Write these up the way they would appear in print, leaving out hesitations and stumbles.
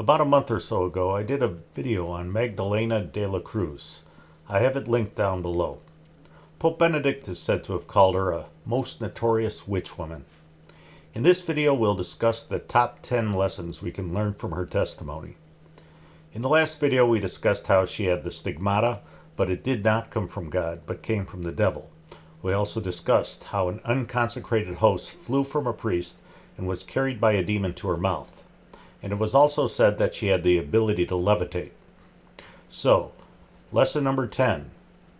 About a month or so ago, I did a video on Magdalena de la Cruz. I have it linked down below. Pope Benedict is said to have called her a most notorious witch woman. In this video, we'll discuss the top 10 lessons we can learn from her testimony. In the last video, we discussed how she had the stigmata, but it did not come from God, but came from the devil. We also discussed how an unconsecrated host flew from a priest and was carried by a demon to her mouth. And it was also said that she had the ability to levitate. So, lesson number 10.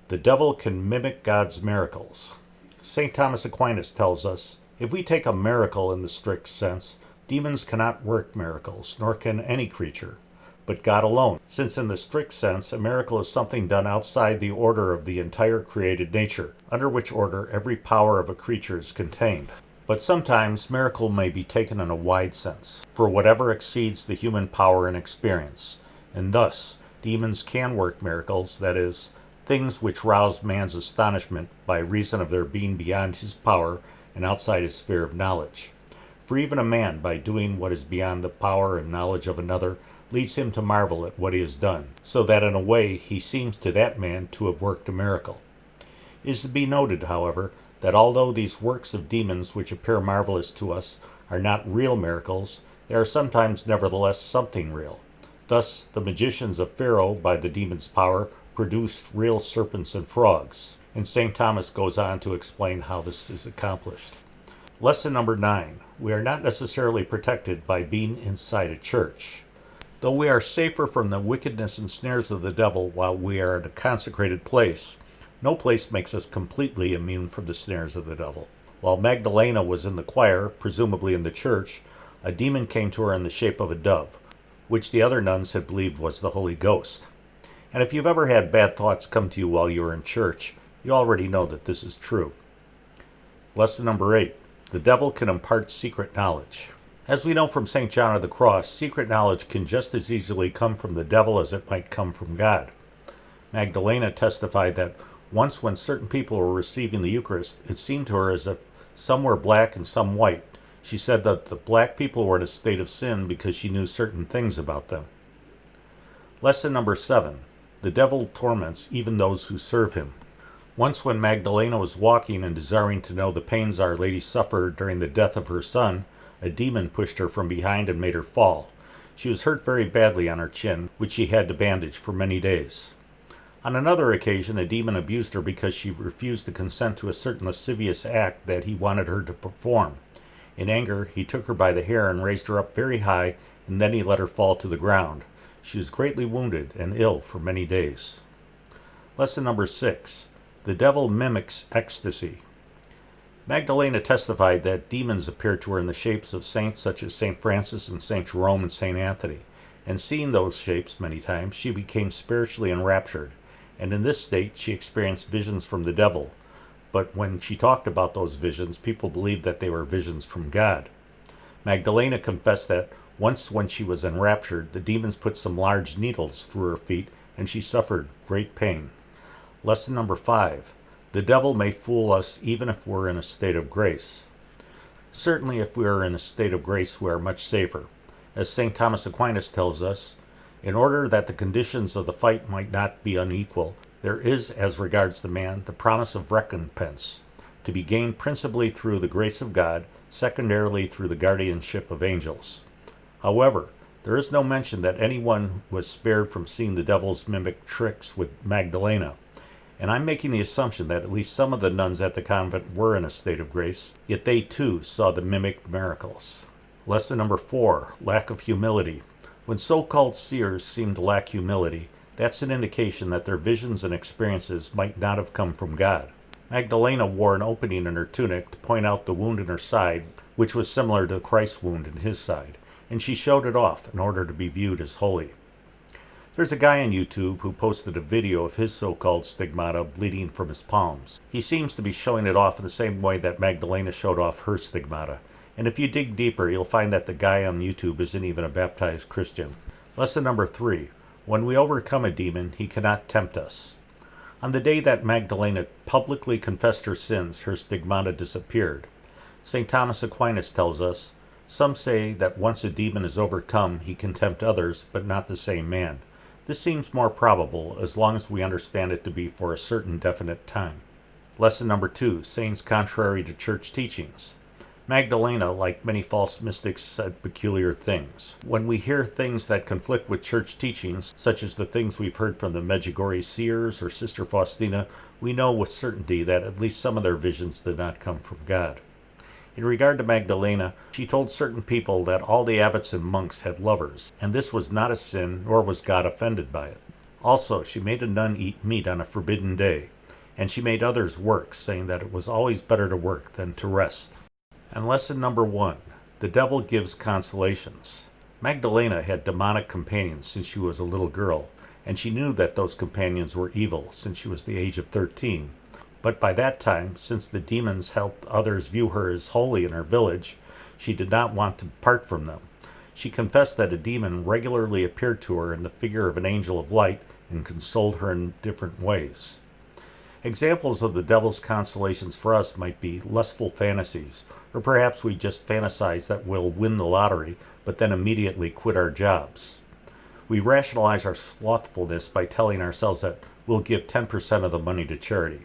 The devil can mimic God's miracles. St. Thomas Aquinas tells us, if we take a miracle in the strict sense, demons cannot work miracles, nor can any creature, but God alone, since in the strict sense, a miracle is something done outside the order of the entire created nature, under which order every power of a creature is contained. But sometimes miracle may be taken in a wide sense, for whatever exceeds the human power and experience, and thus demons can work miracles, that is, things which rouse man's astonishment by reason of their being beyond his power and outside his sphere of knowledge. For even a man, by doing what is beyond the power and knowledge of another, leads him to marvel at what he has done, so that in a way he seems to that man to have worked a miracle. It is to be noted, however, that although these works of demons which appear marvelous to us are not real miracles, they are sometimes nevertheless something real. Thus, the magicians of Pharaoh, by the demon's power, produced real serpents and frogs, and St. Thomas goes on to explain how this is accomplished. Lesson number 9. We are not necessarily protected by being inside a church. Though we are safer from the wickedness and snares of the devil while we are at a consecrated place, no place makes us completely immune from the snares of the devil. While Magdalena was in the choir, presumably in the church, a demon came to her in the shape of a dove, which the other nuns had believed was the Holy Ghost. And if you've ever had bad thoughts come to you while you were in church, you already know that this is true. Lesson number 8. The devil can impart secret knowledge. As we know from St. John of the Cross, secret knowledge can just as easily come from the devil as it might come from God. Magdalena testified that once when certain people were receiving the Eucharist, it seemed to her as if some were black and some white. She said that the black people were in a state of sin because she knew certain things about them. Lesson number 7. The devil torments even those who serve him. Once when Magdalena was walking and desiring to know the pains Our Lady suffered during the death of her son, a demon pushed her from behind and made her fall. She was hurt very badly on her chin, which she had to bandage for many days. On another occasion, a demon abused her because she refused to consent to a certain lascivious act that he wanted her to perform. In anger, he took her by the hair and raised her up very high, and then he let her fall to the ground. She was greatly wounded and ill for many days. Lesson number 6. The devil mimics ecstasy. Magdalena testified that demons appeared to her in the shapes of saints such as St. Francis and St. Jerome and St. Anthony, and seeing those shapes many times, she became spiritually enraptured, and in this state she experienced visions from the devil. But when she talked about those visions, people believed that they were visions from God. Magdalena confessed that once when she was enraptured, the demons put some large needles through her feet, and she suffered great pain. Lesson number 5. The devil may fool us even if we're in a state of grace. Certainly if we are in a state of grace, we are much safer. As St. Thomas Aquinas tells us, in order that the conditions of the fight might not be unequal, there is, as regards the man, the promise of recompense, to be gained principally through the grace of God, secondarily through the guardianship of angels. However, there is no mention that anyone was spared from seeing the devil's mimic tricks with Magdalena, and I'm making the assumption that at least some of the nuns at the convent were in a state of grace, yet they too saw the mimicked miracles. Lesson number 4. Lack of humility. When so-called seers seem to lack humility, that's an indication that their visions and experiences might not have come from God. Magdalena wore an opening in her tunic to point out the wound in her side, which was similar to Christ's wound in his side, and she showed it off in order to be viewed as holy. There's a guy on YouTube who posted a video of his so-called stigmata bleeding from his palms. He seems to be showing it off in the same way that Magdalena showed off her stigmata. And if you dig deeper, you'll find that the guy on YouTube isn't even a baptized Christian. Lesson number 3. When we overcome a demon, he cannot tempt us. On the day that Magdalena publicly confessed her sins, her stigmata disappeared. St. Thomas Aquinas tells us, Some say that once a demon is overcome, he can tempt others, but not the same man. This seems more probable as long as we understand it to be for a certain definite time. Lesson number 2, sayings contrary to church teachings. Magdalena, like many false mystics, said peculiar things. When we hear things that conflict with church teachings, such as the things we've heard from the Medjugorje seers or Sister Faustina, we know with certainty that at least some of their visions did not come from God. In regard to Magdalena, she told certain people that all the abbots and monks had lovers, and this was not a sin, nor was God offended by it. Also, she made a nun eat meat on a forbidden day, and she made others work, saying that it was always better to work than to rest. And lesson number 1, the devil gives consolations. Magdalena had demonic companions since she was a little girl, and she knew that those companions were evil since she was the age of 13. But by that time, since the demons helped others view her as holy in her village, she did not want to part from them. She confessed that a demon regularly appeared to her in the figure of an angel of light and consoled her in different ways. Examples of the devil's consolations for us might be lustful fantasies, or perhaps we just fantasize that we'll win the lottery, but then immediately quit our jobs. We rationalize our slothfulness by telling ourselves that we'll give 10% of the money to charity.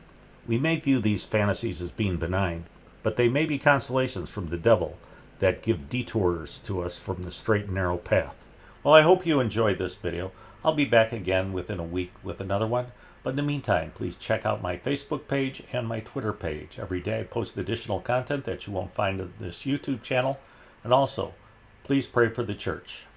We may view these fantasies as being benign, but they may be consolations from the devil that give detours to us from the straight and narrow path. Well, I hope you enjoyed this video. I'll be back again within a week with another one. But in the meantime, please check out my Facebook page and my Twitter page. Every day I post additional content that you won't find on this YouTube channel. And also, please pray for the church.